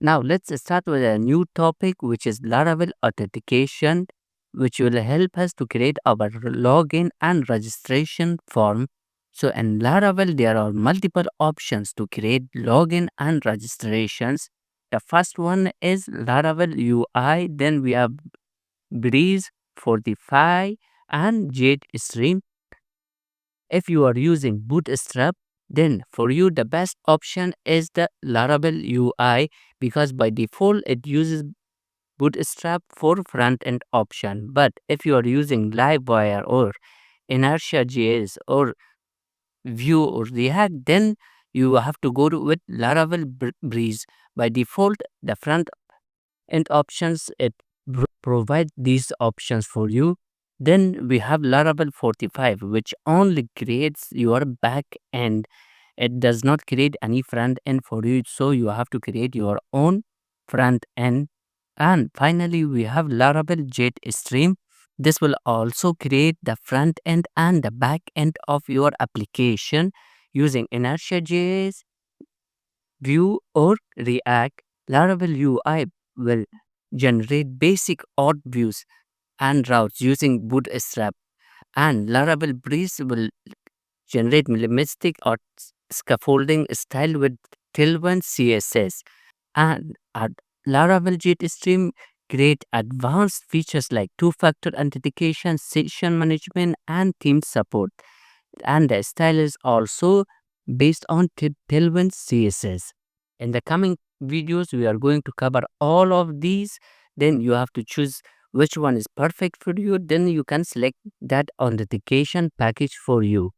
Now let's start with a new topic, which is Laravel Authentication, which will help us to create our login and registration form. So in Laravel, there are multiple options to create login and registrations. The first one is Laravel UI, then we have Breeze, Fortify, and Jetstream. If you are using Bootstrap, then for you the best option is the Laravel UI, because by default it uses Bootstrap for front end option. But if you are using Livewire or Inertia JS or Vue or React, then you have to go with Laravel Breeze. By default, the front end options it provide these options for you. Then we have Laravel Fortify, which only creates your back end. It does not create any front end for you, so you have to create your own front end. And finally, we have Laravel Jetstream. This will also create the front end and the back end of your application using Inertia JS, Vue, or React. Laravel UI will generate basic auth views and routes using Bootstrap, and Laravel Breeze will generate minimalistic or scaffolding style with Tailwind CSS, and Laravel Jetstream create advanced features like two-factor authentication, session management, and theme support. And the style is also based on Tailwind CSS. In the coming videos, we are going to cover all of these. Then you have to choose which one is perfect for you. Then you can select that authentication package for you.